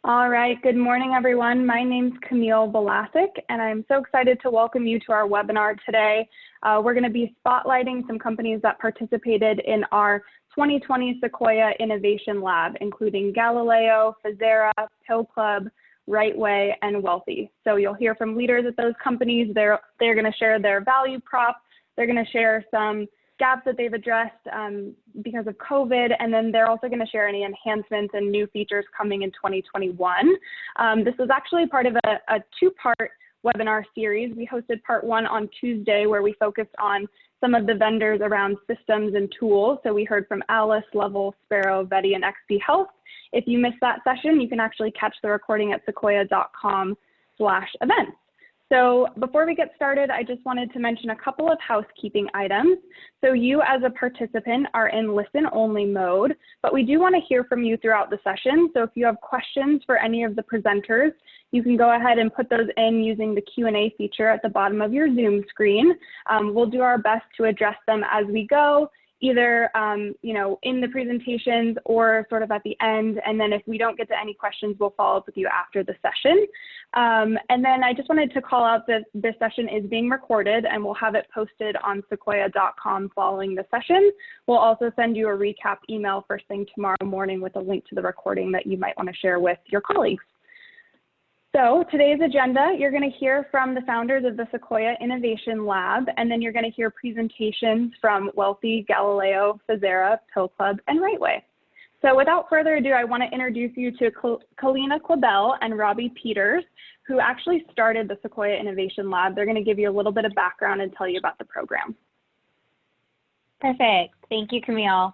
All right, good morning, everyone. My name's Camille Velasic, and I'm so excited to welcome you to our webinar today. We're going to be spotlighting some companies that participated in our 2020 Sequoia Innovation Lab, including Galileo, Physera, Pill Club, Rightway, and Wellthy. So you'll hear from leaders at those companies. They're going to share their value prop. They're going to share some gaps that they've addressed because of COVID, and then they're also going to share any enhancements and new features coming in 2021. This was actually part of a two-part webinar series. We hosted part one on Tuesday, where we focused on some of the vendors around systems and tools. So we heard from Alice, Level, Sparrow, Veti, and XP Health. If you missed that session, you can actually catch the recording at sequoia.com/events. So before we get started, I just wanted to mention a couple of housekeeping items. So you as a participant are in listen-only mode, but we do want to hear from you throughout the session. So if you have questions for any of the presenters, you can go ahead and put those in using the Q&A feature at the bottom of your Zoom screen. We'll do our best to address them as we go, either in the presentations or sort of at the end. And then if we don't get to any questions, we'll follow up with you after the session. And then I just wanted to call out that this session is being recorded, and we'll have it posted on sequoia.com following the session. We'll also send you a recap email first thing tomorrow morning with a link to the recording that you might want to share with your colleagues. So today's agenda, you're going to hear from the founders of the Sequoia Innovation Lab, and then you're going to hear presentations from Wellthy, Galileo, Physera, Pill Club, and Rightway. So without further ado, I want to introduce you to Kalina Quibell and Robbie Peters, who actually started the Sequoia Innovation Lab. They're going to give you a little bit of background and tell you about the program. Perfect. Thank you, Camille.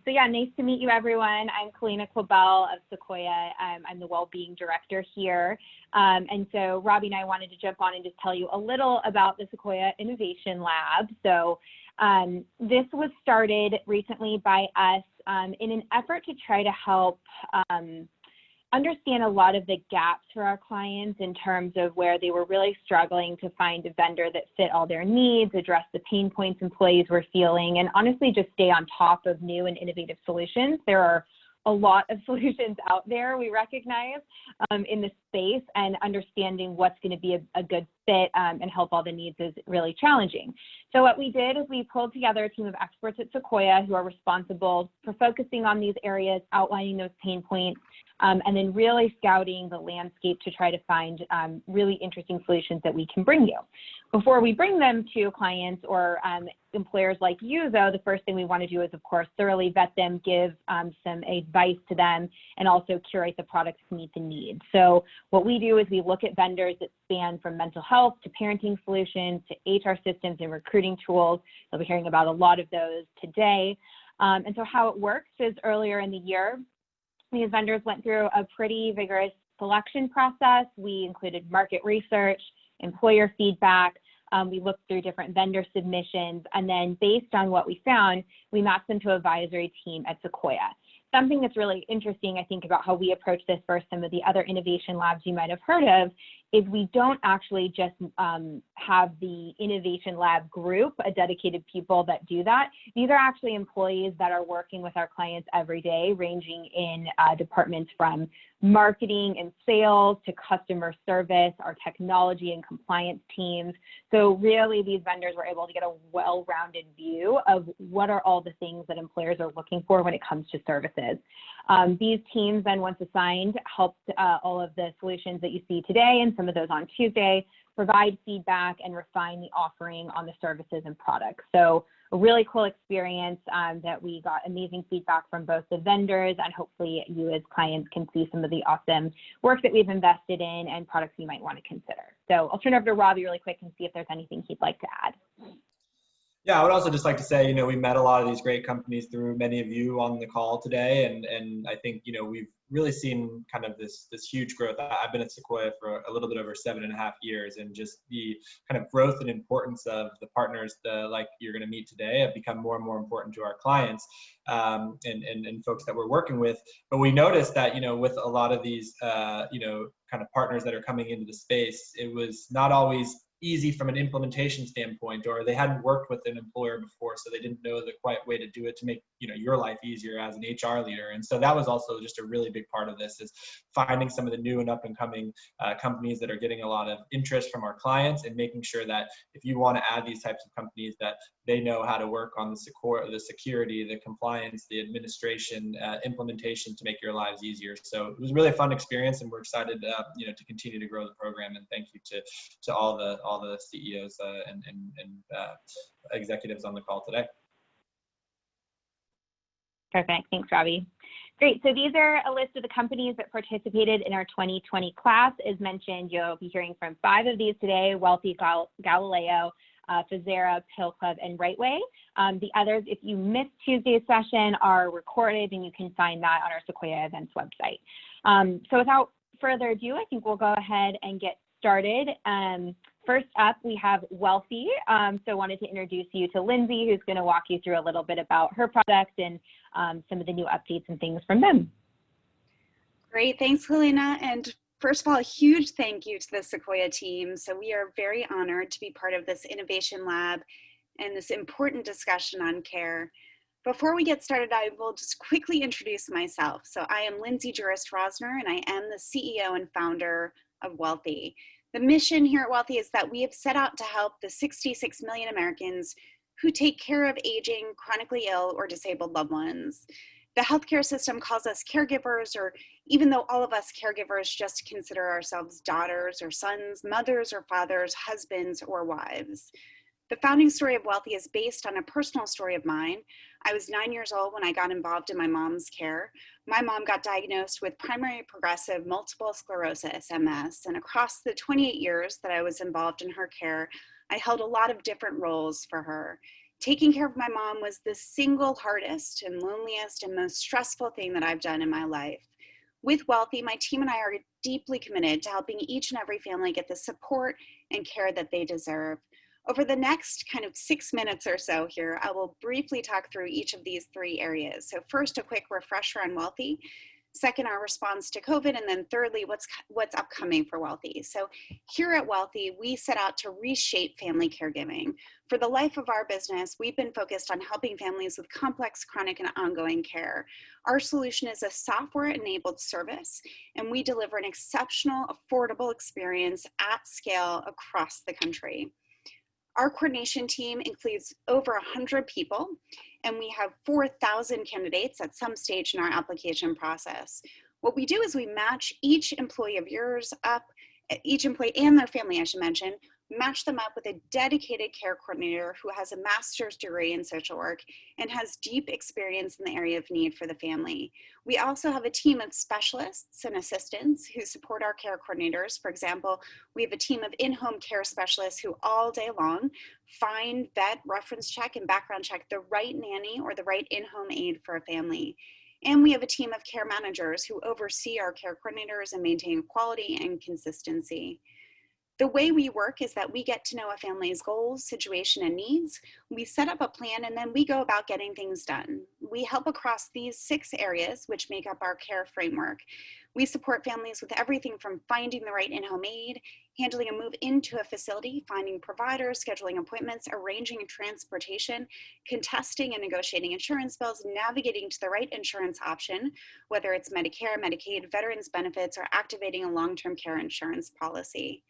So yeah, nice to meet you, everyone. I'm Kalina Quibell of Sequoia. I'm the Wellbeing Director here. And so Robbie and I wanted to jump on and just tell you a little about the Sequoia Innovation Lab. So this was started recently by us in an effort to try to help understand a lot of the gaps for our clients in terms of where they were really struggling to find a vendor that fit all their needs, address the pain points employees were feeling, and honestly just stay on top of new and innovative solutions. There are a lot of solutions out there, we recognize, in the space, and understanding what's going to be a good fit and help all the needs is really challenging. So what we did is we pulled together a team of experts at Sequoia who are responsible for focusing on these areas, outlining those pain points, and then really scouting the landscape to try to find really interesting solutions that we can bring you. Before we bring them to clients or employers like you, though, the first thing we want to do is, of course, thoroughly vet them, give some advice to them, and also curate the products to meet the needs. So what we do is we look at vendors that span from mental health to parenting solutions to HR systems and recruiting tools. You'll be hearing about a lot of those today. And so how it works is earlier in the year, these vendors went through a pretty vigorous selection process. We included market research, employer feedback. We looked through different vendor submissions, and then based on what we found, we mapped them to an advisory team at Sequoia. Something that's really interesting, I think, about how we approach this versus some of the other innovation labs you might have heard of is we don't actually just have the innovation lab group, a dedicated people that do that. These are actually employees that are working with our clients every day, ranging in departments from marketing and sales to customer service, our technology and compliance teams. So really these vendors were able to get a well-rounded view of what are all the things that employers are looking for when it comes to services. These teams then, once assigned, helped all of the solutions that you see today and some of those on Tuesday provide feedback and refine the offering on the services and products. So a really cool experience that we got amazing feedback from both the vendors, and hopefully you as clients can see some of the awesome work that we've invested in and products you might want to consider. So I'll turn it over to Robbie really quick and see if there's anything he'd like to add. Yeah, I would also just like to say, we met a lot of these great companies through many of you on the call today, and I think, we've really seen kind of this huge growth. I've been at Sequoia for a little bit over 7.5 years, and just the kind of growth and importance of the partners like you're going to meet today have become more and more important to our clients and folks that we're working with. But we noticed that, with a lot of these, kind of partners that are coming into the space, it was not always easy from an implementation standpoint, or they hadn't worked with an employer before, so they didn't know the quite way to do it to make your life easier as an HR leader. And so that was also just a really big part of this, is finding some of the new and up and coming companies that are getting a lot of interest from our clients, and making sure that if you want to add these types of companies, that they know how to work on the security, the compliance, the administration, implementation, to make your lives easier. So it was really a fun experience, and we're excited to continue to grow the program. And thank you to all the CEOs and executives on the call today. Perfect. Thanks, Robbie. Great. So these are a list of the companies that participated in our 2020 class. As mentioned, you'll be hearing from 5 of these today: Wellthy, Galileo, Physera, Pill Club, and Rightway. The others, if you missed Tuesday's session, are recorded, and you can find that on our Sequoia Events website. So without further ado, I think we'll go ahead and get started. First up, we have Wellthy. So I wanted to introduce you to Lindsay, who's going to walk you through a little bit about her product and some of the new updates and things from them. Great, thanks, Helena. And first of all, a huge thank you to the Sequoia team. So we are very honored to be part of this innovation lab and this important discussion on care. Before we get started, I will just quickly introduce myself. So I am Lindsay Jurist-Rosner, and I am the CEO and founder of Wellthy. The mission here at Wellthy is that we have set out to help the 66 million Americans who take care of aging, chronically ill, or disabled loved ones. The healthcare system calls us caregivers, or even though all of us caregivers just consider ourselves daughters or sons, mothers or fathers, husbands or wives. The founding story of Wellthy is based on a personal story of mine. I was 9 years old when I got involved in my mom's care. My mom got diagnosed with primary progressive multiple sclerosis, MS, and across the 28 years that I was involved in her care, I held a lot of different roles for her. Taking care of my mom was the single hardest and loneliest and most stressful thing that I've done in my life. With Wellthy, my team and I are deeply committed to helping each and every family get the support and care that they deserve. Over the next kind of 6 minutes or so here, I will briefly talk through each of these 3 areas. So first, a quick refresher on Wellthy. Second, our response to COVID. And then thirdly, what's upcoming for Wellthy. So here at Wellthy, we set out to reshape family caregiving. For the life of our business, we've been focused on helping families with complex, chronic, and ongoing care. Our solution is a software-enabled service, and we deliver an exceptional, affordable experience at scale across the country. Our coordination team includes over 100 people, and we have 4,000 candidates at some stage in our application process. What we do is we match each employee of yours up, each employee and their family, I should mention, match them up with a dedicated care coordinator who has a master's degree in social work and has deep experience in the area of need for the family. We also have a team of specialists and assistants who support our care coordinators. For example, we have a team of in-home care specialists who all day long find, vet, reference check, and background check the right nanny or the right in-home aide for a family. And we have a team of care managers who oversee our care coordinators and maintain quality and consistency. The way we work is that we get to know a family's goals, situation, and needs. We set up a plan, and then we go about getting things done. We help across these 6 areas, which make up our care framework. We support families with everything from finding the right in-home aide, handling a move into a facility, finding providers, scheduling appointments, arranging transportation, contesting and negotiating insurance bills, navigating to the right insurance option, whether it's Medicare, Medicaid, veterans benefits, or activating a long-term care insurance policy.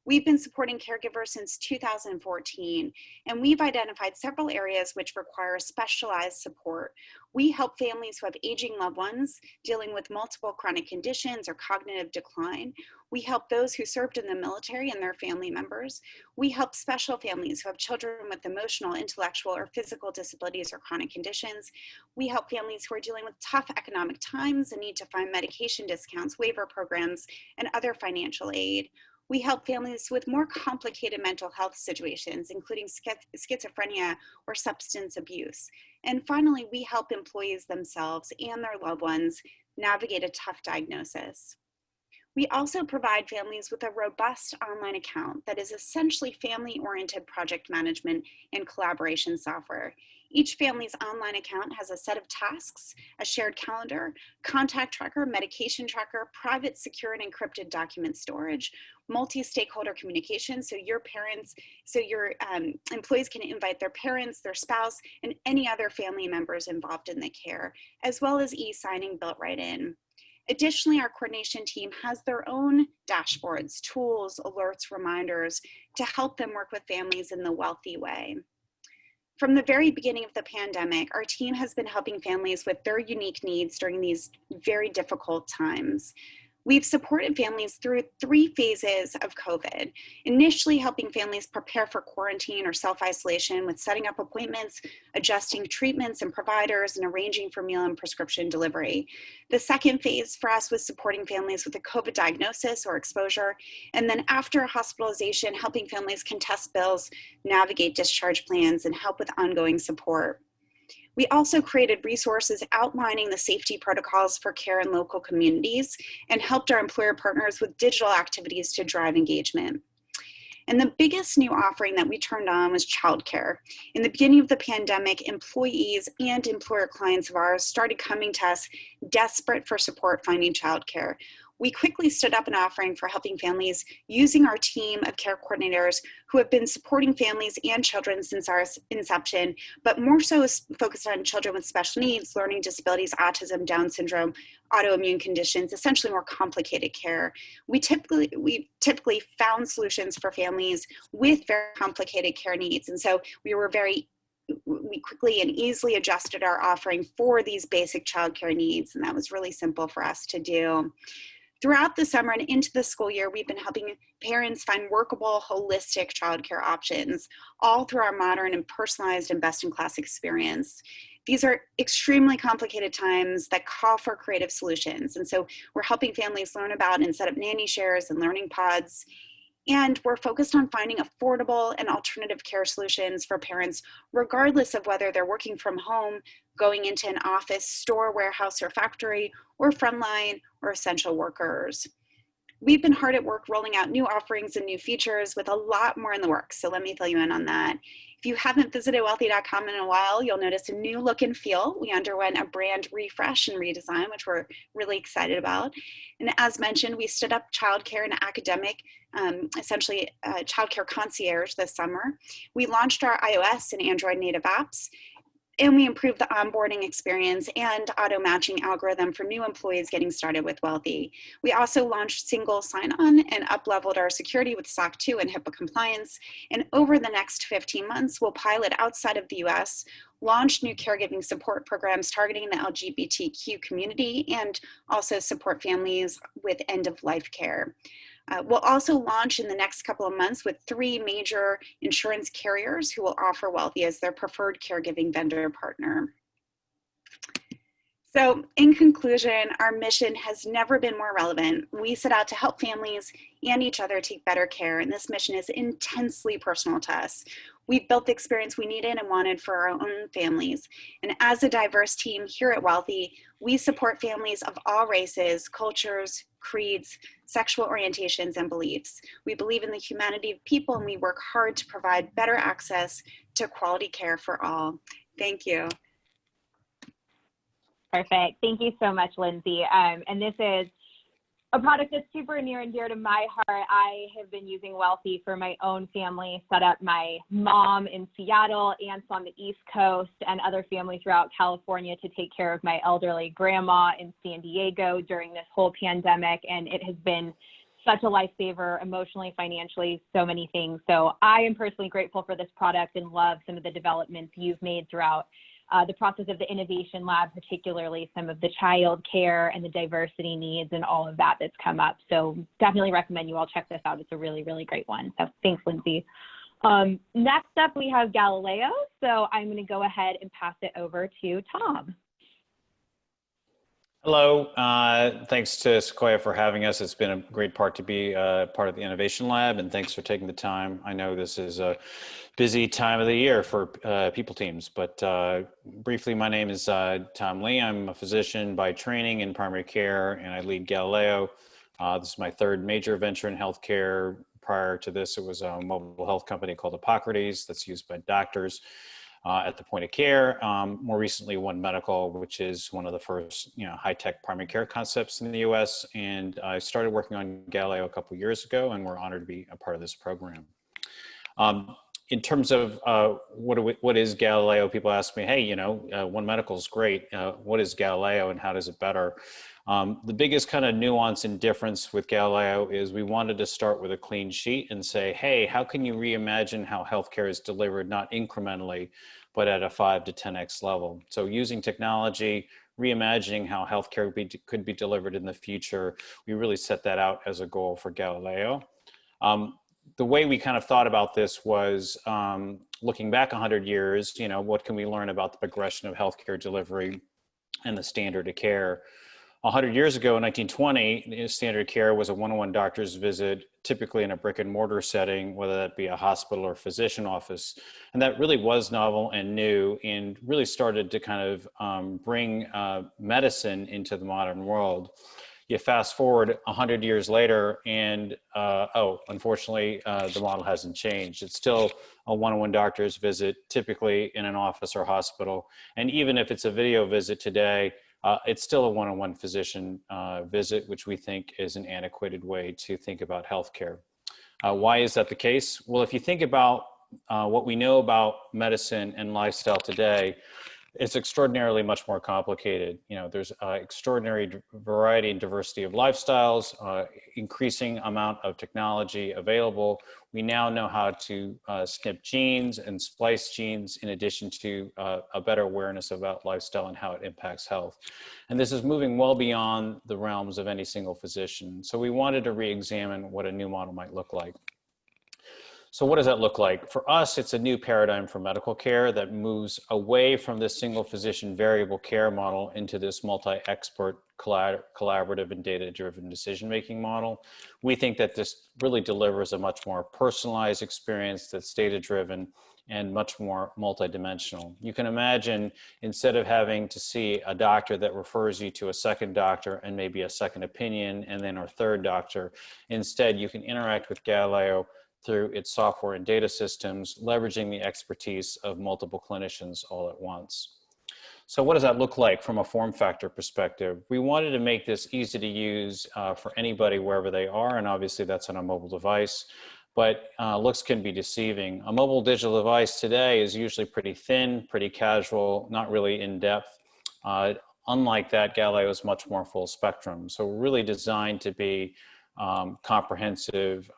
We've been supporting caregivers since 2014, and we've identified several areas which require specialized support. We help families who have aging loved ones dealing with multiple chronic conditions or cognitive decline. We help those who served in the military and their family members. We help special families who have children with emotional, intellectual, or physical disabilities or chronic conditions. We help families who are dealing with tough economic times and need to find medication discounts, waiver programs, and other financial aid. We help families with more complicated mental health situations, including schizophrenia or substance abuse. And finally, we help employees themselves and their loved ones navigate a tough diagnosis. We also provide families with a robust online account that is essentially family-oriented project management and collaboration software. Each family's online account has a set of tasks, a shared calendar, contact tracker, medication tracker, private, secure, and encrypted document storage, multi-stakeholder communication, so your employees can invite their parents, their spouse, and any other family members involved in the care, as well as e-signing built right in. Additionally, our coordination team has their own dashboards, tools, alerts, reminders to help them work with families in the Wellthy way. From the very beginning of the pandemic, our team has been helping families with their unique needs during these very difficult times. We've supported families through 3 phases of COVID, initially helping families prepare for quarantine or self-isolation with setting up appointments, adjusting treatments and providers, and arranging for meal and prescription delivery. The second phase for us was supporting families with a COVID diagnosis or exposure, and then after hospitalization, helping families contest bills, navigate discharge plans, and help with ongoing support. We also created resources outlining the safety protocols for care in local communities and helped our employer partners with digital activities to drive engagement. And the biggest new offering that we turned on was childcare. In the beginning of the pandemic, employees and employer clients of ours started coming to us desperate for support finding childcare. We quickly stood up an offering for helping families using our team of care coordinators who have been supporting families and children since our inception, but more so is focused on children with special needs, learning disabilities, autism, Down syndrome, autoimmune conditions, essentially more complicated care. We typically found solutions for families with very complicated care needs. And so we quickly and easily adjusted our offering for these basic childcare needs. And that was really simple for us to do. Throughout the summer and into the school year, we've been helping parents find workable, holistic childcare options, all through our modern and personalized and best-in-class experience. These are extremely complicated times that call for creative solutions. And so we're helping families learn about and set up nanny shares and learning pods. And we're focused on finding affordable and alternative care solutions for parents, regardless of whether they're working from home, going into an office, store, warehouse, or factory, or frontline or essential workers. We've been hard at work rolling out new offerings and new features with a lot more in the works. So let me fill you in on that. If you haven't visited wellthy.com in a while, you'll notice a new look and feel. We underwent a brand refresh and redesign, which we're really excited about. And as mentioned, we stood up childcare and academic, essentially childcare concierge this summer. We launched our iOS and Android native apps, and we improved the onboarding experience and auto matching algorithm for new employees getting started with Wellthy. We also launched single sign-on and up-leveled our security with SOC 2 and HIPAA compliance. And over the next 15 months, we'll pilot outside of the US, launch new caregiving support programs targeting the LGBTQ community, and also support families with end-of-life care. We'll also launch in the next couple of months with 3 major insurance carriers who will offer Wellthy as their preferred caregiving vendor partner. So in conclusion, our mission has never been more relevant. We set out to help families and each other take better care, and this mission is intensely personal to us. We've built the experience we needed and wanted for our own families. And as a diverse team here at Wellthy, we support families of all races, cultures, creeds, sexual orientations, and beliefs. We believe in the humanity of people, and we work hard to provide better access to quality care for all. Thank you. Perfect. Thank you so much, Lindsay. And this is a product that's super near and dear to my heart. I have been using Wellthy for my own family, set up my mom in Seattle, aunts on the East Coast, and other families throughout California to take care of my elderly grandma in San Diego during this whole pandemic. And it has been such a lifesaver, emotionally, financially, so many things. So I am personally grateful for this product and love some of the developments you've made throughout the process of the Innovation Lab, particularly some of the child care and the diversity needs and all of that that's come up. So definitely recommend you all check this out. It's a really, really great one. So thanks, Lindsay. Next up, we have Galileo. So I'm going to go ahead and pass it over to Tom. Hello, thanks to Sequoia for having us. It's been a great part to be part of the Innovation Lab, and thanks for taking the time. I know this is a busy time of the year for people teams, but briefly, my name is Tom Lee. I'm a physician by training in primary care, and I lead Galileo. This is my 3rd major venture in healthcare. Prior to this, it was a mobile health company called Hippocrates that's used by doctors. at the point of care. More recently, One Medical, which is one of the first, high-tech primary care concepts in the U.S. And I started working on Galileo a couple years ago, and we're honored to be a part of this program. In terms of what is Galileo, people ask me, hey, One Medical is great. What is Galileo and how does it better? The biggest kind of nuance and difference with Galileo is we wanted to start with a clean sheet and say, hey, how can you reimagine how healthcare is delivered, not incrementally, but at a 5 to 10x level? So using technology, reimagining how healthcare could be delivered in the future, we really set that out as a goal for Galileo. The way we kind of thought about this was looking back 100 years, what can we learn about the progression of healthcare delivery and the standard of care? 100 years ago, in 1920, standard care was a one-on-one doctor's visit, typically in a brick and mortar setting, whether that be a hospital or physician office. And that really was novel and new and really started to kind of bring medicine into the modern world. You fast forward 100 years later and, unfortunately, the model hasn't changed. It's still a one-on-one doctor's visit, typically in an office or hospital. And even if it's a video visit today, it's still a one-on-one physician visit, which we think is an antiquated way to think about healthcare. Why is that the case? Well, if you think about what we know about medicine and lifestyle today, it's extraordinarily much more complicated. There's extraordinary variety and diversity of lifestyles, increasing amount of technology available. We now know how to snip genes and splice genes in addition to a better awareness about lifestyle and how it impacts health. And this is moving well beyond the realms of any single physician. So we wanted to re-examine what a new model might look like. So what does that look like? For us, it's a new paradigm for medical care that moves away from this single physician variable care model into this multi-expert collaborative and data-driven decision-making model. We think that this really delivers a much more personalized experience that's data-driven and much more multidimensional. You can imagine, instead of having to see a doctor that refers you to a second doctor and maybe a second opinion and then our third doctor, instead you can interact with Galileo through its software and data systems, leveraging the expertise of multiple clinicians all at once. So what does that look like from a form factor perspective? We wanted to make this easy to use for anybody wherever they are, and obviously that's on a mobile device, but looks can be deceiving. A mobile digital device today is usually pretty thin, pretty casual, not really in depth. Unlike that, Galileo is much more full spectrum. So really designed to be comprehensive,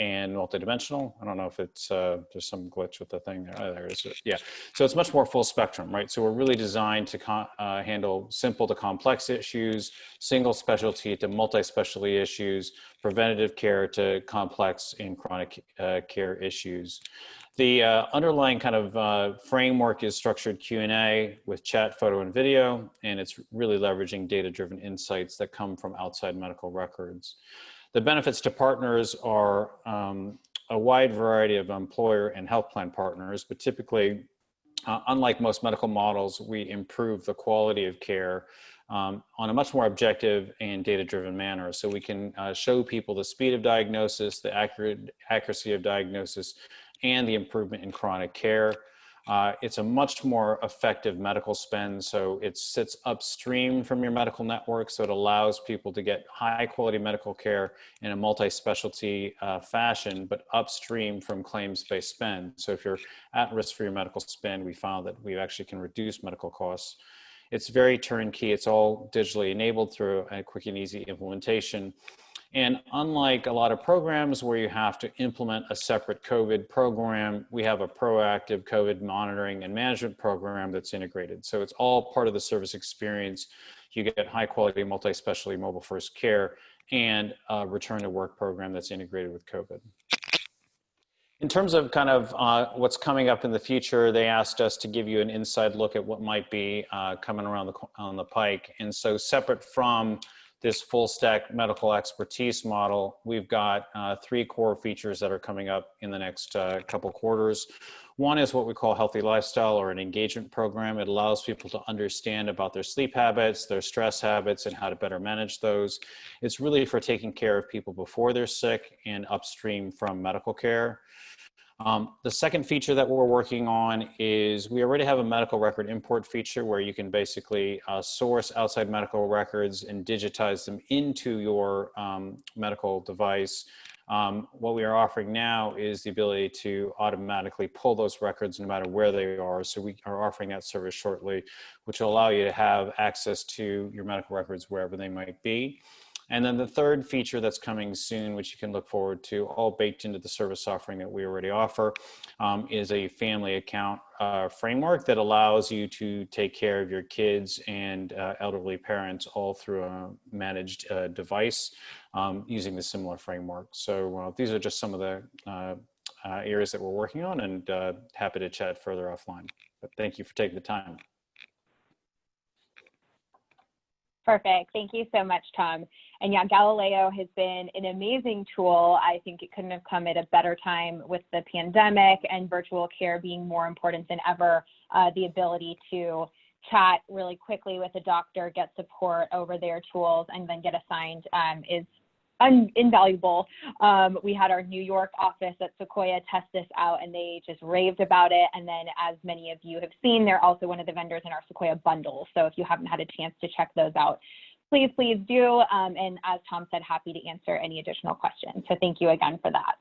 and multidimensional. I don't know if it's, there's some glitch with the thing there. Oh, there it is. Yeah. So it's much more full spectrum, right? So we're really designed to handle simple to complex issues, single specialty to multi-specialty issues, preventative care to complex and chronic care issues. The underlying kind of framework is structured Q&A with chat, photo, and video, and it's really leveraging data-driven insights that come from outside medical records. The benefits to partners are a wide variety of employer and health plan partners, but typically, unlike most medical models, we improve the quality of care on a much more objective and data-driven manner. So we can show people the speed of diagnosis, the accuracy of diagnosis, and the improvement in chronic care. It's a much more effective medical spend, so it sits upstream from your medical network, so it allows people to get high quality medical care in a multi-specialty fashion, but upstream from claims-based spend. So if you're at risk for your medical spend, we found that we actually can reduce medical costs. It's very turnkey, it's all digitally enabled through a quick and easy implementation. And unlike a lot of programs where you have to implement a separate COVID program, we have a proactive COVID monitoring and management program that's integrated. So it's all part of the service experience. You get high quality, multi-specialty mobile first care and a return to work program that's integrated with COVID. In terms of kind of what's coming up in the future, they asked us to give you an inside look at what might be coming around on the pike. And so separate from this full stack medical expertise model, we've got 3 core features that are coming up in the next couple quarters. One is what we call healthy lifestyle or an engagement program. It allows people to understand about their sleep habits, their stress habits, and how to better manage those. It's really for taking care of people before they're sick and upstream from medical care. The second feature that we're working on is we already have a medical record import feature where you can basically source outside medical records and digitize them into your medical device. What we are offering now is the ability to automatically pull those records no matter where they are. So we are offering that service shortly, which will allow you to have access to your medical records wherever they might be. And then the third feature that's coming soon, which you can look forward to, all baked into the service offering that we already offer, is a family account framework that allows you to take care of your kids and elderly parents all through a managed device using the similar framework. So these are just some of the areas that we're working on, and happy to chat further offline. But thank you for taking the time. Perfect. Thank you so much, Tom. And yeah, Galileo has been an amazing tool. I think it couldn't have come at a better time with the pandemic and virtual care being more important than ever. The ability to chat really quickly with a doctor, get support over their tools, and then get assigned is invaluable. We had our New York office at Sequoia test this out, and they just raved about it. And then, as many of you have seen, they're also one of the vendors in our Sequoia bundle. So if you haven't had a chance to check those out, please do. And as Tom said, happy to answer any additional questions. So thank you again for that.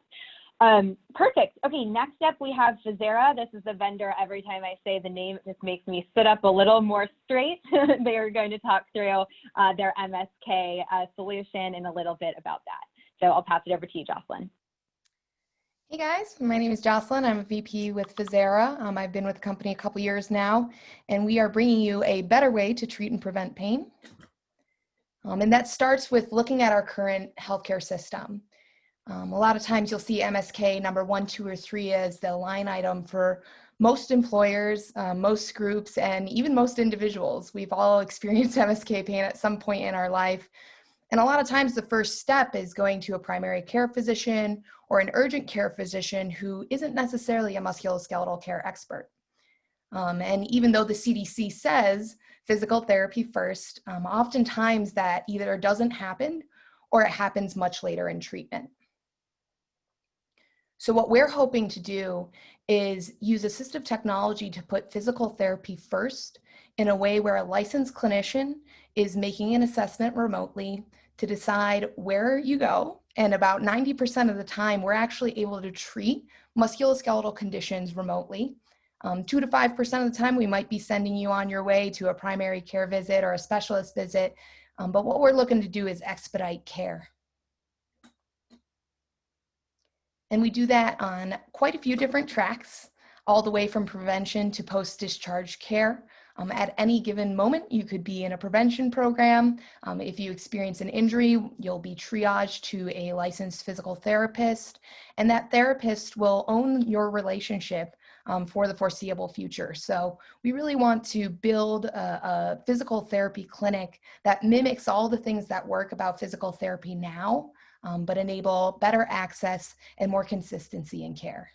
Perfect. Okay, next up we have Physera. This is the vendor. Every time I say the name, this makes me sit up a little more straight. They are going to talk through their MSK solution and a little bit about that. So I'll pass it over to you, Jocelyn. Hey guys, my name is Jocelyn. I'm a VP with Physera. I've been with the company a couple years now, and we are bringing you a better way to treat and prevent pain. And that starts with looking at our current healthcare system. A lot of times you'll see MSK number 1, 2, or 3 as the line item for most employers, most groups, and even most individuals. We've all experienced MSK pain at some point in our life. And a lot of times the first step is going to a primary care physician or an urgent care physician who isn't necessarily a musculoskeletal care expert. And even though the CDC says physical therapy first, oftentimes that either doesn't happen or it happens much later in treatment. So what we're hoping to do is use assistive technology to put physical therapy first in a way where a licensed clinician is making an assessment remotely to decide where you go. And about 90% of the time, we're actually able to treat musculoskeletal conditions remotely. 2 to 5% of the time, we might be sending you on your way to a primary care visit or a specialist visit. But what we're looking to do is expedite care. And we do that on quite a few different tracks, all the way from prevention to post-discharge care. At any given moment, you could be in a prevention program. If you experience an injury, you'll be triaged to a licensed physical therapist, and that therapist will own your relationship for the foreseeable future. So we really want to build a physical therapy clinic that mimics all the things that work about physical therapy now, but enable better access and more consistency in care.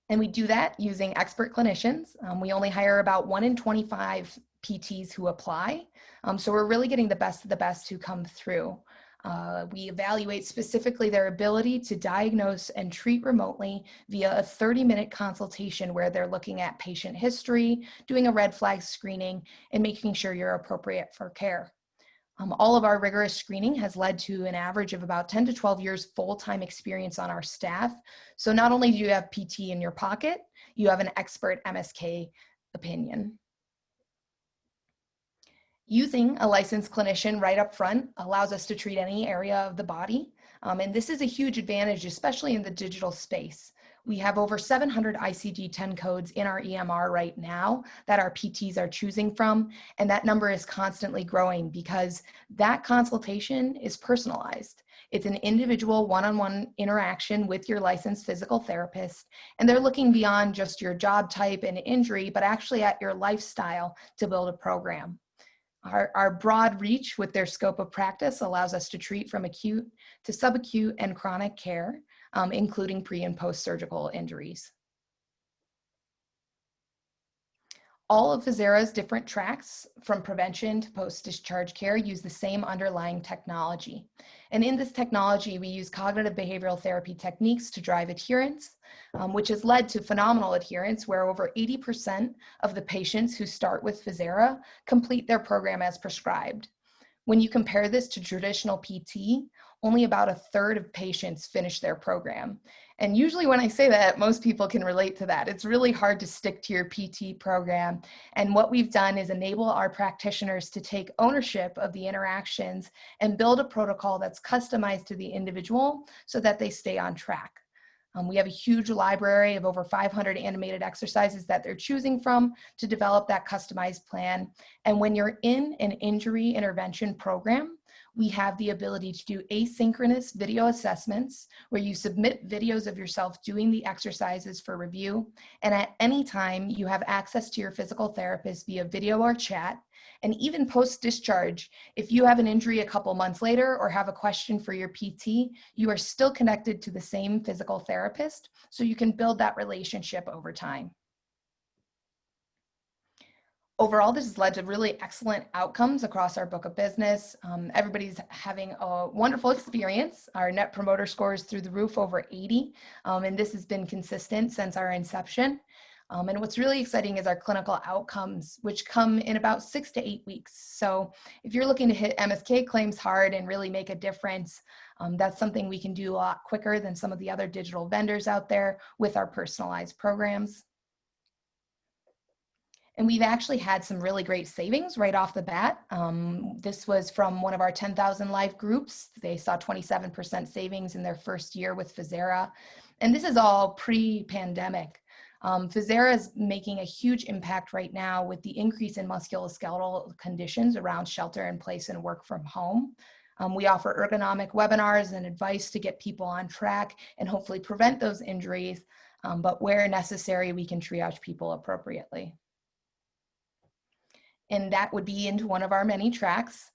And we do that using expert clinicians. We only hire about 1 in 25 PTs who apply. So we're really getting the best of the best who come through. We evaluate specifically their ability to diagnose and treat remotely via a 30-minute consultation where they're looking at patient history, doing a red flag screening, and making sure you're appropriate for care. All of our rigorous screening has led to an average of about 10 to 12 years full-time experience on our staff. So not only do you have PT in your pocket, you have an expert MSK opinion. Using a licensed clinician right up front allows us to treat any area of the body. And this is a huge advantage, especially in the digital space. We have over 700 ICD-10 codes in our EMR right now that our PTs are choosing from, and that number is constantly growing because that consultation is personalized. It's an individual one-on-one interaction with your licensed physical therapist, and they're looking beyond just your job type and injury, but actually at your lifestyle to build a program. Our broad reach with their scope of practice allows us to treat from acute to subacute and chronic care, including pre and post-surgical injuries. All of Physera's different tracks, from prevention to post-discharge care, use the same underlying technology. And in this technology, we use cognitive behavioral therapy techniques to drive adherence, which has led to phenomenal adherence, where over 80% of the patients who start with Physera complete their program as prescribed. When you compare this to traditional PT, only about a third of patients finish their program. And usually when I say that, most people can relate to that. It's really hard to stick to your PT program. And what we've done is enable our practitioners to take ownership of the interactions and build a protocol that's customized to the individual so that they stay on track. We have a huge library of over 500 animated exercises that they're choosing from to develop that customized plan. And when you're in an injury intervention program, we have the ability to do asynchronous video assessments where you submit videos of yourself doing the exercises for review. And at any time, you have access to your physical therapist via video or chat. And even post-discharge, if you have an injury a couple months later or have a question for your PT, you are still connected to the same physical therapist, so you can build that relationship over time. Overall, this has led to really excellent outcomes across our book of business. Everybody's having a wonderful experience. Our net promoter score is through the roof, over 80, and this has been consistent since our inception. And what's really exciting is our clinical outcomes, which come in about 6 to 8 weeks. So if you're looking to hit MSK claims hard and really make a difference, that's something we can do a lot quicker than some of the other digital vendors out there with our personalized programs. And we've actually had some really great savings right off the bat. This was from one of our 10,000 live groups. They saw 27% savings in their first year with Physera. And this is all pre-pandemic. Physera is making a huge impact right now with the increase in musculoskeletal conditions around shelter in place and work from home. We offer ergonomic webinars and advice to get people on track and hopefully prevent those injuries. But where necessary, we can triage people appropriately. And that would be into one of our many tracks.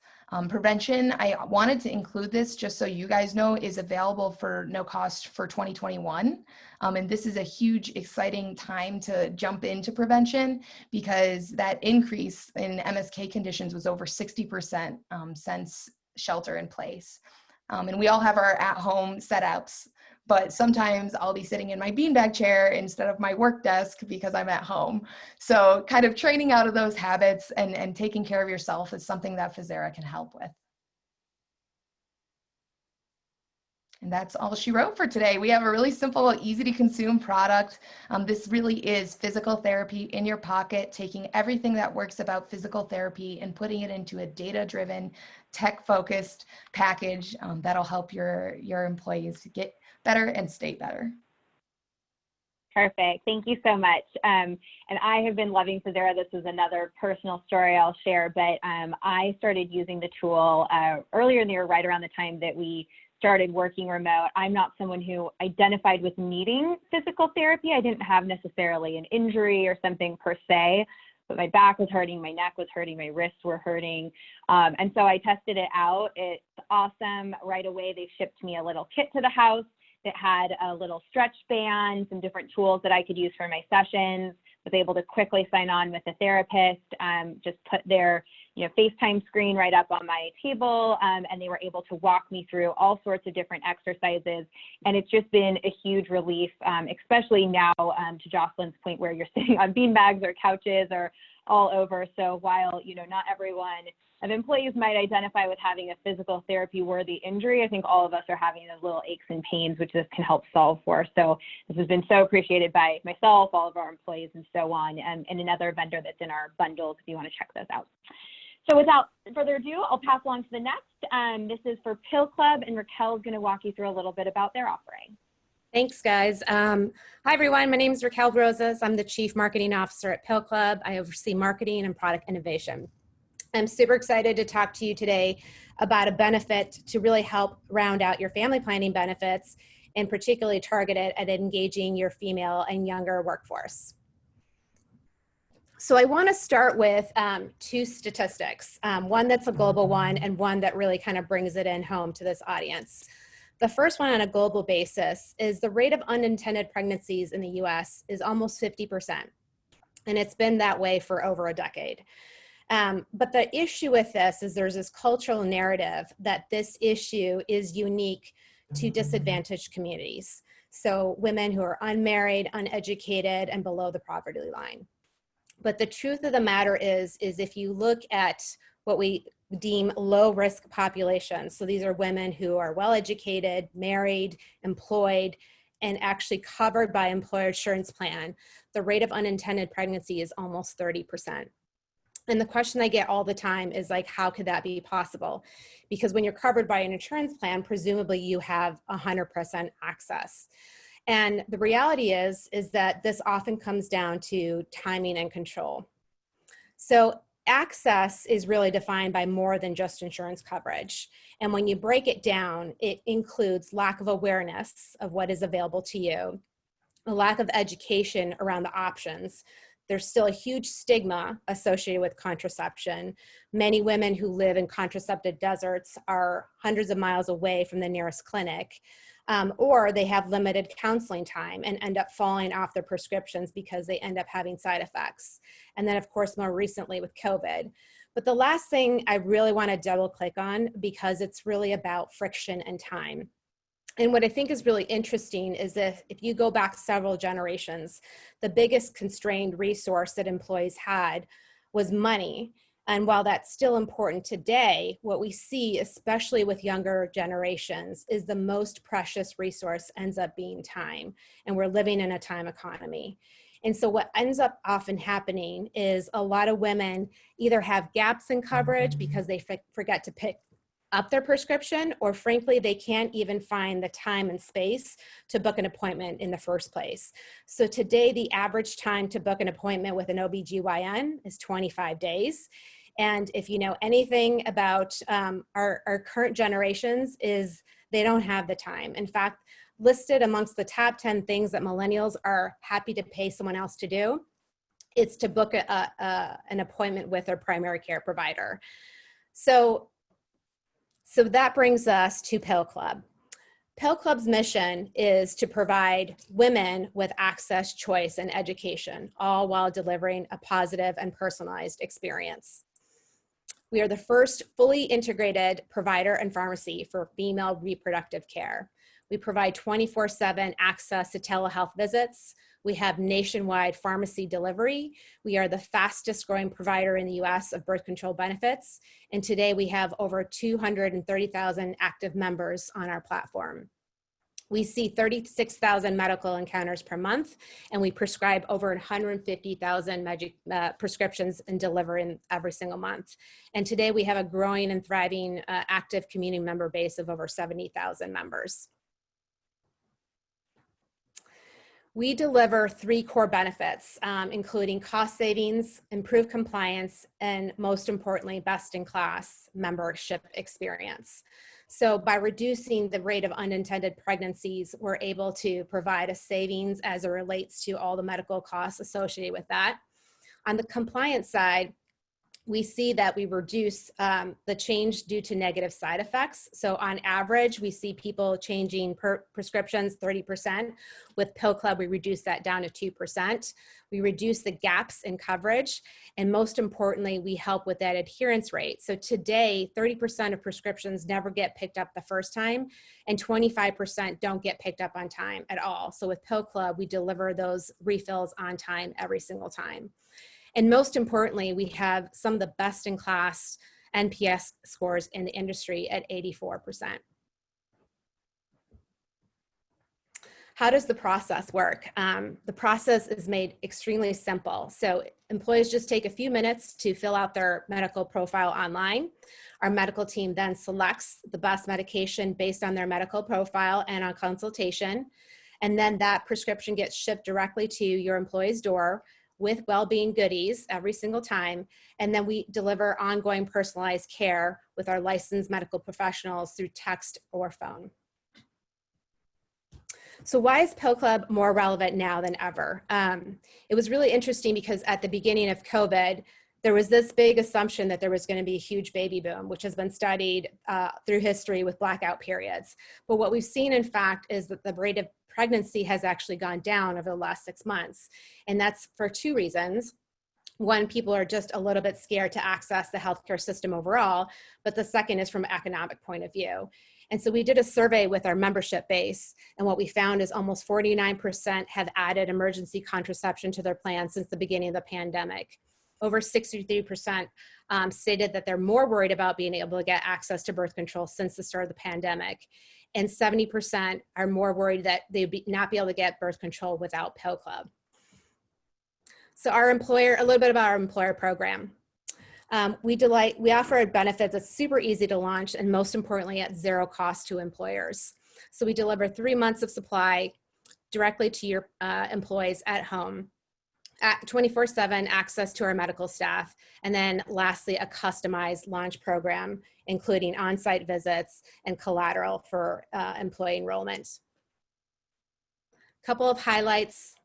Prevention, I wanted to include this just so you guys know, is available for no cost for 2021. And this is a huge, exciting time to jump into prevention because that increase in MSK conditions was over 60% since shelter in place. And we all have our at-home setups, but sometimes I'll be sitting in my beanbag chair instead of my work desk because I'm at home. So kind of training out of those habits and taking care of yourself is something that Physera can help with. And that's all she wrote for today. We have a really simple, easy to consume product. This really is physical therapy in your pocket, taking everything that works about physical therapy and putting it into a data-driven, tech-focused package that'll help your employees get better and stay better. Perfect. Thank you so much. And I have been loving Physera. This is another personal story I'll share, but I started using the tool earlier in the year, right around the time that we started working remote. I'm not someone who identified with needing physical therapy. I didn't have necessarily an injury or something per se, but my back was hurting, my neck was hurting, my wrists were hurting. And so I tested it out. It's awesome. Right away, they shipped me a little kit to the house that had a little stretch band, some different tools that I could use for my sessions. Was able to quickly sign on with a therapist, just put their FaceTime screen right up on my table, and they were able to walk me through all sorts of different exercises. And it's just been a huge relief, especially now, to Jocelyn's point, where you're sitting on beanbags or couches or all over. So while not everyone of employees might identify with having a physical therapy worthy injury, I think all of us are having those little aches and pains, which this can help solve for. So this has been so appreciated by myself, all of our employees, and so on, and another vendor that's in our bundles if you want to check those out. So without further ado, I'll pass along to the next. This is for Pill Club, and Raquel is going to walk you through a little bit about their offering. Thanks, guys. Hi, everyone. My name is Raquel Rosas. I'm the Chief Marketing Officer at Pill Club. I oversee marketing and product innovation. I'm super excited to talk to you today about a benefit to really help round out your family planning benefits, and particularly targeted at engaging your female and younger workforce. So I want to start with two statistics, one that's a global one and one that really kind of brings it in home to this audience. The first one on a global basis is the rate of unintended pregnancies in the US is almost 50%. And it's been that way for over a decade. But the issue with this is there's this cultural narrative that this issue is unique to disadvantaged communities. So women who are unmarried, uneducated, and below the poverty line. But the truth of the matter is if you look at what we deem low risk populations, so these are women who are well educated, married, employed, and actually covered by employer insurance plan, the rate of unintended pregnancy is almost 30%. And the question I get all the time is like, how could that be possible? Because when you're covered by an insurance plan, presumably you have 100% access. And the reality is that this often comes down to timing and control. So access is really defined by more than just insurance coverage. And when you break it down, it includes lack of awareness of what is available to you, a lack of education around the options. There's still a huge stigma associated with contraception. Many women who live in contraceptive deserts are hundreds of miles away from the nearest clinic, or they have limited counseling time and end up falling off their prescriptions because they end up having side effects. And then of course, more recently with COVID. But the last thing I really want to double click on, because it's really about friction and time. And what I think is really interesting is that if you go back several generations, the biggest constrained resource that employees had was money. And while that's still important today, what we see, especially with younger generations, is the most precious resource ends up being time. And we're living in a time economy. And so what ends up often happening is a lot of women either have gaps in coverage because they forget to pick up their prescription, or frankly, they can't even find the time and space to book an appointment in the first place. So today, the average time to book an appointment with an OBGYN is 25 days. And if you know anything about our current generations, is they don't have the time. In fact, listed amongst the top 10 things that millennials are happy to pay someone else to do, it's to book an appointment with their primary care provider. So that brings us to Pill Club. Pill Club's mission is to provide women with access, choice, and education, all while delivering a positive and personalized experience. We are the first fully integrated provider and pharmacy for female reproductive care. We provide 24/7 access to telehealth visits. We have nationwide pharmacy delivery. We are the fastest growing provider in the US of birth control benefits. And today we have over 230,000 active members on our platform. We see 36,000 medical encounters per month, and we prescribe over 150,000 prescriptions and deliver in every single month. And today we have a growing and thriving active community member base of over 70,000 members. We deliver 3 core benefits, including cost savings, improved compliance, and most importantly, best-in-class membership experience. So by reducing the rate of unintended pregnancies, we're able to provide a savings as it relates to all the medical costs associated with that. On the compliance side, we see that we reduce the change due to negative side effects. So on average, we see people changing prescriptions 30%. With Pill Club, we reduce that down to 2%. We reduce the gaps in coverage. And most importantly, we help with that adherence rate. So today, 30% of prescriptions never get picked up the first time, and 25% don't get picked up on time at all. So with Pill Club, we deliver those refills on time every single time. And most importantly, we have some of the best in class NPS scores in the industry at 84%. How does the process work? The process is made extremely simple. So employees just take a few minutes to fill out their medical profile online. Our medical team then selects the best medication based on their medical profile and on consultation. And then that prescription gets shipped directly to your employee's door with well-being goodies every single time. And then we deliver ongoing personalized care with our licensed medical professionals through text or phone. So why is Pill Club more relevant now than ever? It was really interesting because at the beginning of COVID, there was this big assumption that there was going to be a huge baby boom, which has been studied through history with blackout periods. But what we've seen, in fact, is that the rate of pregnancy has actually gone down over the last 6 months. And that's for two reasons. One, people are just a little bit scared to access the healthcare system overall, but the second is from an economic point of view. And so we did a survey with our membership base, and what we found is almost 49% have added emergency contraception to their plan since the beginning of the pandemic. Over 63% stated that they're more worried about being able to get access to birth control since the start of the pandemic. And 70% are more worried that they would not be able to get birth control without Pill Club. So our employer, a little bit about our employer program. We offer a benefit that's super easy to launch and most importantly at zero cost to employers. So we deliver 3 months of supply directly to your employees at home, at 24/7 access to our medical staff, and then lastly, a customized launch program, including on-site visits and collateral for employee enrollment. Couple of highlights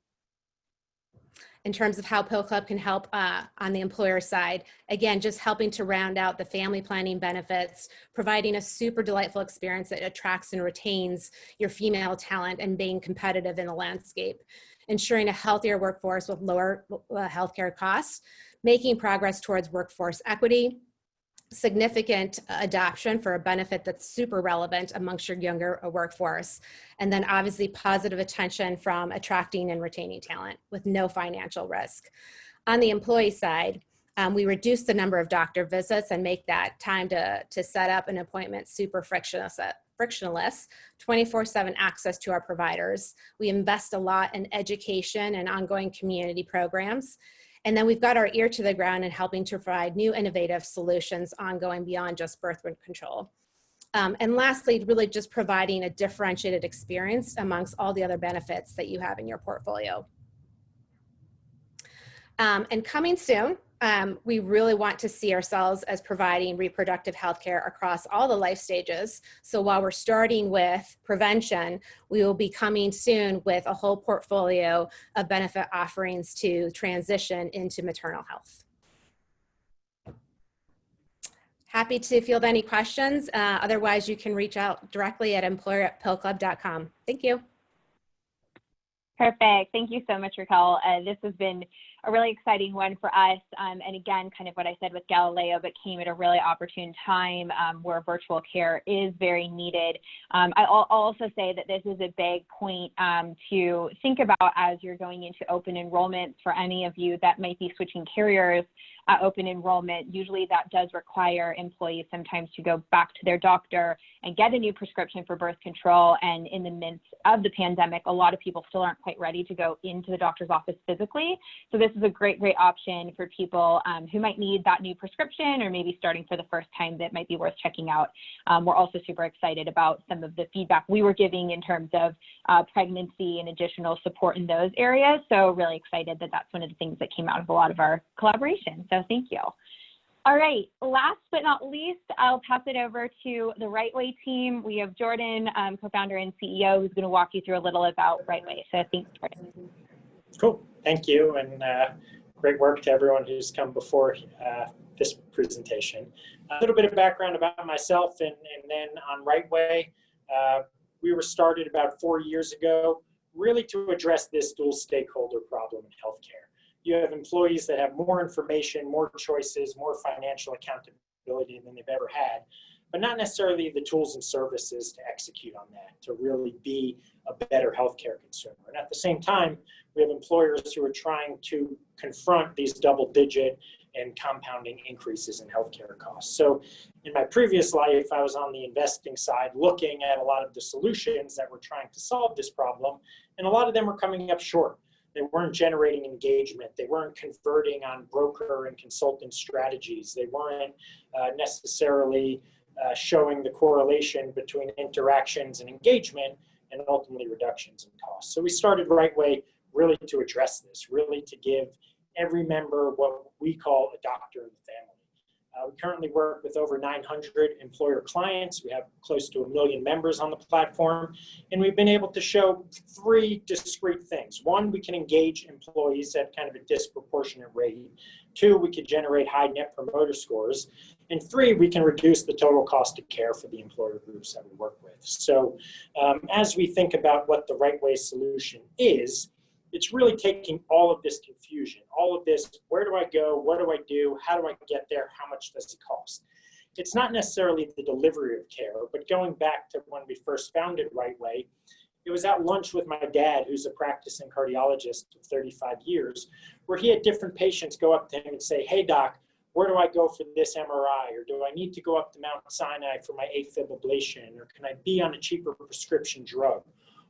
in terms of how Pill Club can help on the employer side. Again, just helping to round out the family planning benefits, providing a super delightful experience that attracts and retains your female talent and being competitive in the landscape, ensuring a healthier workforce with lower healthcare costs, making progress towards workforce equity, significant adoption for a benefit that's super relevant amongst your younger workforce, and then obviously positive attention from attracting and retaining talent with no financial risk. On the employee side, we reduce the number of doctor visits and make that time to set up an appointment super frictionless, 24/7 access to our providers. We invest a lot in education and ongoing community programs. And then we've got our ear to the ground in helping to provide new innovative solutions ongoing beyond just birth control. And lastly, really just providing a differentiated experience amongst all the other benefits that you have in your portfolio. And coming soon, we really want to see ourselves as providing reproductive health care across all the life stages. So while we're starting with prevention, we will be coming soon with a whole portfolio of benefit offerings to transition into maternal health. Happy to field any questions. Otherwise, you can reach out directly at employer@pillclub.com. Thank you. Perfect. Thank you so much, Raquel. This has been a really exciting one for us. And again, kind of what I said with Galileo, but came at a really opportune time where virtual care is very needed. I'll also say that this is a big point to think about as you're going into open enrollment for any of you that might be switching carriers at open enrollment. Usually that does require employees sometimes to go back to their doctor and get a new prescription for birth control. And in the midst of the pandemic, a lot of people still aren't quite ready to go into the doctor's office physically. So this is a great option for people who might need that new prescription or maybe starting for the first time that might be worth checking out. We're also super excited about some of the feedback we were giving in terms of pregnancy and additional support in those areas. So really excited that that's one of the things that came out of a lot of our collaboration. So thank you. All right, last but not least, I'll pass it over to the Rightway team. We have Jordan, co-founder and CEO, who's going to walk you through a little about Rightway. So thanks, Jordan. Cool, thank you, and great work to everyone who's come before this presentation. A little bit of background about myself and then on Rightway. We were started about 4 years ago, really to address this dual stakeholder problem in healthcare. You have employees that have more information, more choices, more financial accountability than they've ever had, but not necessarily the tools and services to execute on that, to really be a better healthcare consumer. And at the same time, we have employers who are trying to confront these double-digit and compounding increases in healthcare costs. So in my previous life, I was on the investing side looking at a lot of the solutions that were trying to solve this problem, and a lot of them were coming up short. They weren't generating engagement. They weren't converting on broker and consultant strategies. They weren't necessarily showing the correlation between interactions and engagement and ultimately reductions in costs. So we started Rightway really to address this, really to give every member what we call a doctor in the family. We currently work with over 900 employer clients. We have close to 1 million members on the platform, and we've been able to show 3 discrete things. 1, we can engage employees at kind of a disproportionate rate. 2, we can generate high net promoter scores. And 3, we can reduce the total cost of care for the employer groups that we work with. So as we think about what the Rightway solution is, it's really taking all of this confusion, all of this, where do I go, what do I do, how do I get there, how much does it cost? It's not necessarily the delivery of care, but going back to when we first founded Rightway, it was at lunch with my dad, who's a practicing cardiologist of 35 years, where he had different patients go up to him and say, hey doc, where do I go for this MRI? Or do I need to go up to Mount Sinai for my AFib ablation? Or can I be on a cheaper prescription drug?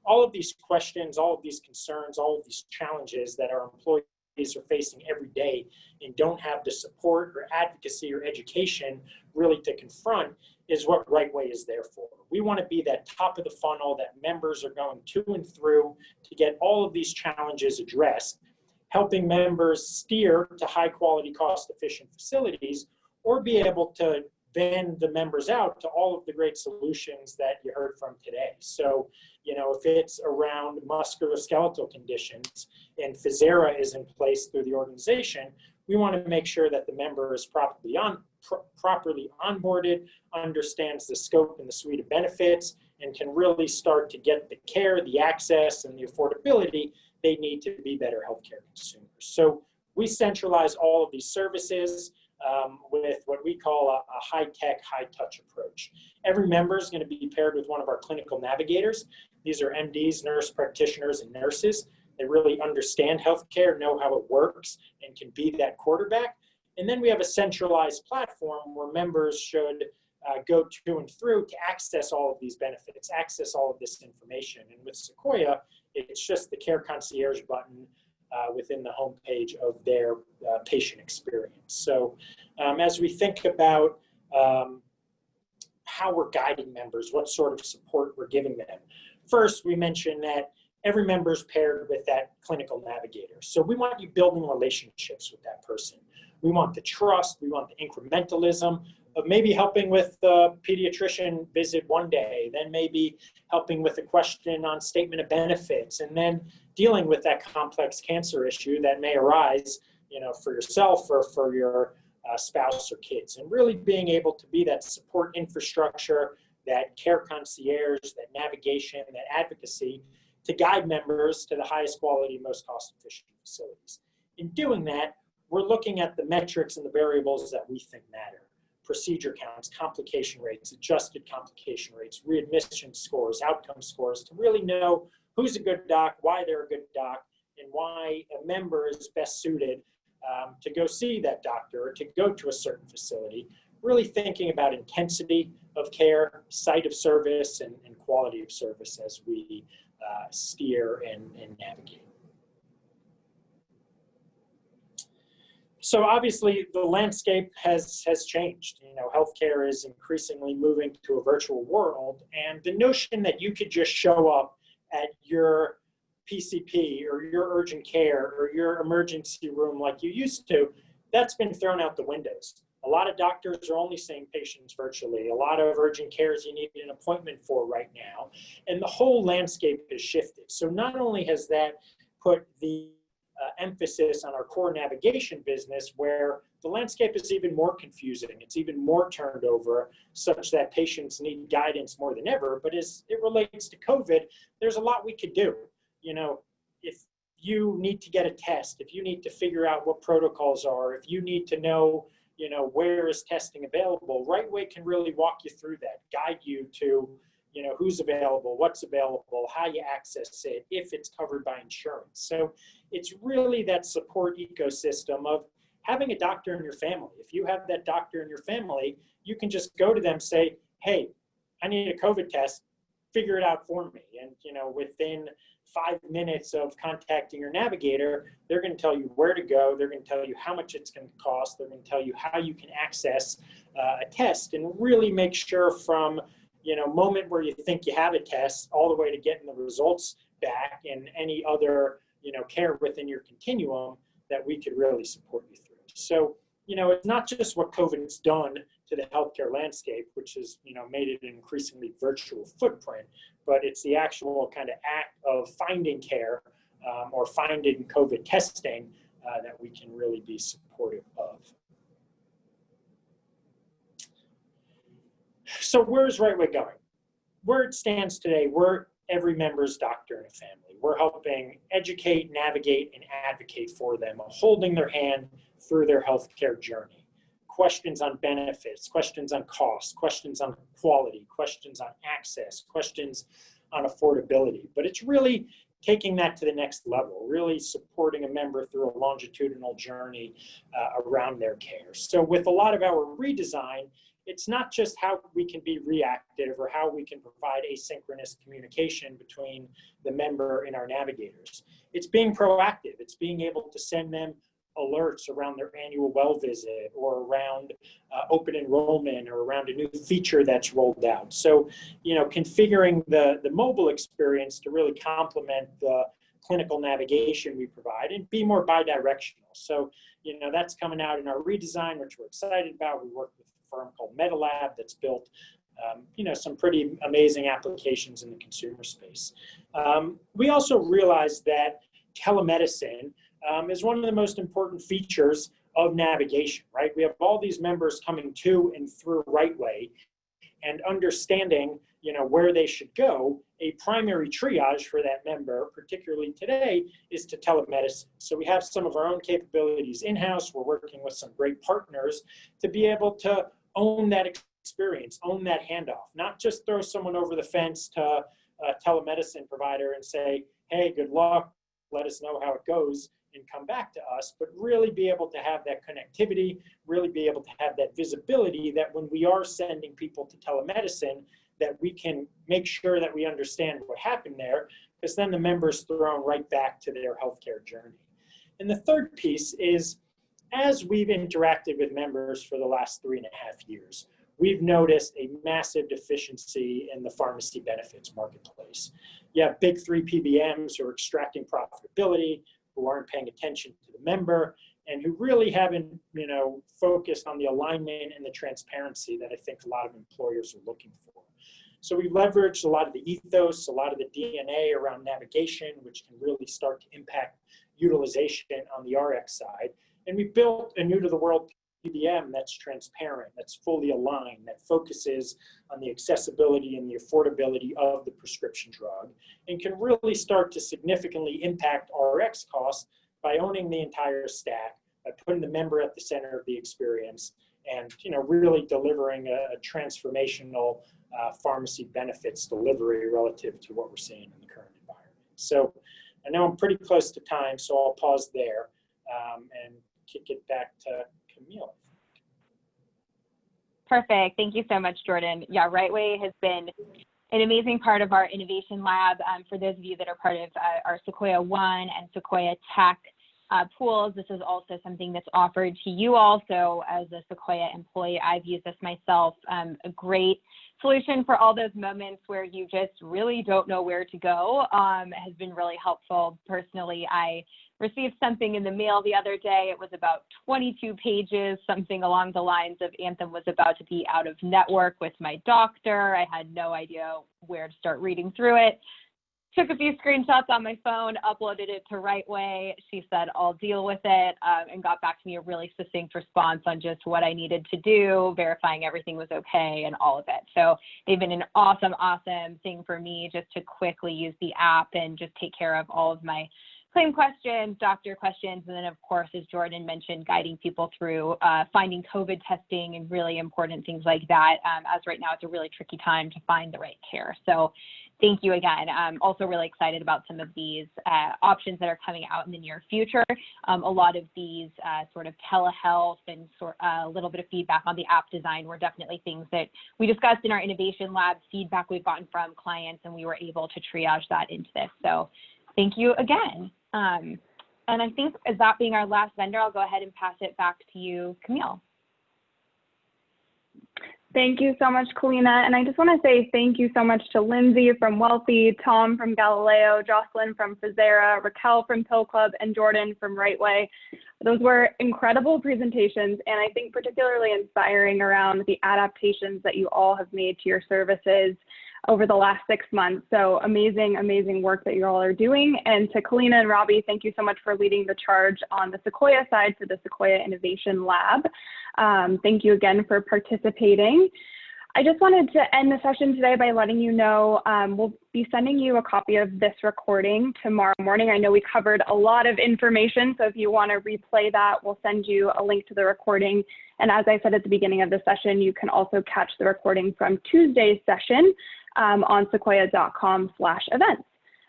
All of these questions, all of these concerns, all of these challenges that our employees are facing every day and don't have the support or advocacy or education really to confront is what Rightway is there for. We want to be that top of the funnel that members are going to and through to get all of these challenges addressed, helping members steer to high quality, cost efficient facilities, or be able to vend the members out to all of the great solutions that you heard from today. So, you know, if it's around musculoskeletal conditions and Physera is in place through the organization, we want to make sure that the member is properly onboarded, understands the scope and the suite of benefits, and can really start to get the care, the access, and the affordability they need to be better healthcare consumers. So we centralize all of these services with what we call a high-tech, high-touch approach. Every member is going to be paired with one of our clinical navigators. These are MDs, nurse practitioners, and nurses. They really understand healthcare, know how it works, and can be that quarterback. And then we have a centralized platform where members should go to and through to access all of these benefits, access all of this information. And with Sequoia, it's just the Care Concierge button within the homepage of their patient experience. So as we think about how we're guiding members, what sort of support we're giving them, first we mentioned that every member is paired with that clinical navigator. So we want you building relationships with that person. We want the trust, we want the incrementalism of maybe helping with the pediatrician visit one day, then maybe helping with a question on statement of benefits, and then dealing with that complex cancer issue that may arise, you know, for yourself or for your spouse or kids, and really being able to be that support infrastructure, that care concierge, that navigation, that advocacy to guide members to the highest quality, most cost-efficient facilities. In doing that, we're looking at the metrics and the variables that we think matter. Procedure counts, complication rates, adjusted complication rates, readmission scores, outcome scores, to really know who's a good doc, why they're a good doc, and why a member is best suited to go see that doctor or to go to a certain facility. Really thinking about intensity of care, site of service, and quality of service as we steer and navigate. So obviously the landscape has changed. You know, healthcare is increasingly moving to a virtual world, and the notion that you could just show up at your PCP or your urgent care or your emergency room like you used to, that's been thrown out the windows. A lot of doctors are only seeing patients virtually. A lot of urgent cares you need an appointment for right now. And the whole landscape has shifted. So not only has that put the emphasis on our core navigation business, where the landscape is even more confusing, it's even more turned over, such that patients need guidance more than ever. But as it relates to COVID, there's a lot we could do. You know, if you need to get a test, if you need to figure out what protocols are, if you need to know, you know, where is testing available, Rightway can really walk you through that, guide you to, you know, who's available, what's available, how you access it, if it's covered by insurance. So it's really that support ecosystem of having a doctor in your family. If you have that doctor in your family, you can just go to them, say, hey, I need a COVID test, figure it out for me. And, you know, within 5 minutes of contacting your navigator, they're going to tell you where to go. They're going to tell you how much it's going to cost. They're going to tell you how you can access a test, and really make sure from, you know, moment where you think you have a test all the way to getting the results back and any other, you know, care within your continuum that we could really support you through. So, you know, it's not just what COVID's done to the healthcare landscape, which has, you know, made it an increasingly virtual footprint, but it's the actual kind of act of finding care or finding COVID testing that we can really be supportive of. So where's Rightway going? Where it stands today, we're every member's doctor in a family. We're helping educate, navigate, and advocate for them, holding their hand through their healthcare journey. Questions on benefits, questions on cost, questions on quality, questions on access, questions on affordability. But it's really taking that to the next level, really supporting a member through a longitudinal journey around their care. So with a lot of our redesign, it's not just how we can be reactive or how we can provide asynchronous communication between the member and our navigators. It's being proactive. It's being able to send them alerts around their annual well visit or around open enrollment or around a new feature that's rolled out. So, configuring the mobile experience to really complement the clinical navigation we provide and be more bi-directional. So, that's coming out in our redesign, which we're excited about. We work with a firm called MetaLab that's built some pretty amazing applications in the consumer space. We also realized that telemedicine is one of the most important features of navigation, right? We have all these members coming to and through Rightway, and understanding, where they should go. A primary triage for that member, particularly today, is to telemedicine. So we have some of our own capabilities in-house. We're working with some great partners to be able to own that experience, own that handoff, not just throw someone over the fence to a telemedicine provider and say, hey, good luck, let us know how it goes, and come back to us, but really be able to have that connectivity, really be able to have that visibility that when we are sending people to telemedicine, that we can make sure that we understand what happened there, because then the member's thrown right back to their healthcare journey. And the third piece is, as we've interacted with members for the last 3.5 years, we've noticed a massive deficiency in the pharmacy benefits marketplace. You have big 3 PBMs who are extracting profitability, who aren't paying attention to the member, and who really haven't, focused on the alignment and the transparency that I think a lot of employers are looking for. So we leveraged a lot of the ethos, a lot of the DNA around navigation, which can really start to impact utilization on the RX side. And we built a new to the world PBM that's transparent, that's fully aligned, that focuses on the accessibility and the affordability of the prescription drug, and can really start to significantly impact RX costs by owning the entire stack, by putting the member at the center of the experience, and really delivering a transformational pharmacy benefits delivery relative to what we're seeing in the current environment. So I know I'm pretty close to time, so I'll pause there and kick it back to Camille. Perfect. Thank you so much, Jordan. Yeah, Rightway has been an amazing part of our innovation lab. For those of you that are part of our Sequoia One and Sequoia Tech pools, this is also something that's offered to you all. So as a Sequoia employee, I've used this myself. A great solution for all those moments where you just really don't know where to go. Has been really helpful. Personally, I received something in the mail the other day. It was about 22 pages, something along the lines of Anthem was about to be out of network with my doctor. I had no idea where to start reading through it. Took a few screenshots on my phone, uploaded it to Rightway. She said, I'll deal with it, and got back to me a really succinct response on just what I needed to do, verifying everything was okay and all of it. So they've been an awesome, awesome thing for me just to quickly use the app and just take care of all of my claim questions, doctor questions, and then of course, as Jordan mentioned, guiding people through finding COVID testing and really important things like that. As right now, it's a really tricky time to find the right care. So thank you again. I'm also really excited about some of these options that are coming out in the near future. A lot of these sort of telehealth and a little bit of feedback on the app design were definitely things that we discussed in our innovation lab, feedback we've gotten from clients, and we were able to triage that into this. So thank you again. And I think as that being our last vendor, I'll go ahead and pass it back to you, Camille. Thank you so much, Kalina. And I just want to say thank you so much to Lindsay from Wellthy, Tom from Galileo, Jocelyn from Physera, Raquel from Pill Club, and Jordan from Rightway. Those were incredible presentations, and I think particularly inspiring around the adaptations that you all have made to your services over the last 6 months. So amazing, amazing work that you all are doing. And to Kalina and Robbie, thank you so much for leading the charge on the Sequoia side for the Sequoia Innovation Lab. Thank you again for participating. I just wanted to end the session today by letting you know we'll be sending you a copy of this recording tomorrow morning. I know we covered a lot of information, so if you want to replay that, we'll send you a link to the recording. And as I said at the beginning of the session, you can also catch the recording from Tuesday's session on sequoia.com/events.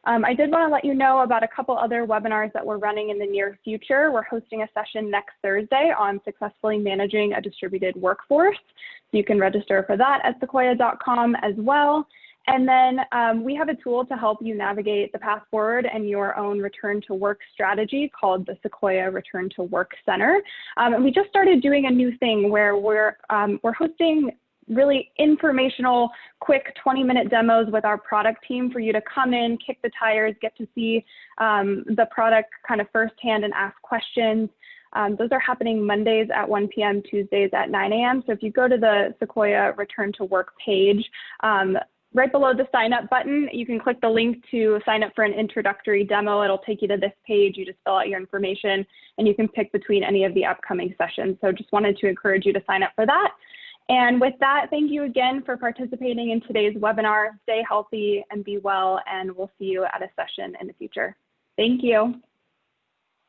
I did want to let you know about a couple other webinars that we're running in the near future. We're hosting a session next Thursday on successfully managing a distributed workforce. So you can register for that at sequoia.com as well. And then we have a tool to help you navigate the path forward and your own return to work strategy called the Sequoia Return to Work Center. And we just started doing a new thing where we're hosting really informational, quick 20-minute demos with our product team for you to come in, kick the tires, get to see the product kind of firsthand and ask questions. Those are happening Mondays at 1 p.m., Tuesdays at 9 a.m. So if you go to the Sequoia Return to Work page, right below the sign up button, you can click the link to sign up for an introductory demo. It'll take you to this page. You just fill out your information and you can pick between any of the upcoming sessions. So just wanted to encourage you to sign up for that. And with that, thank you again for participating in today's webinar. Stay healthy and be well, and we'll see you at a session in the future. Thank you.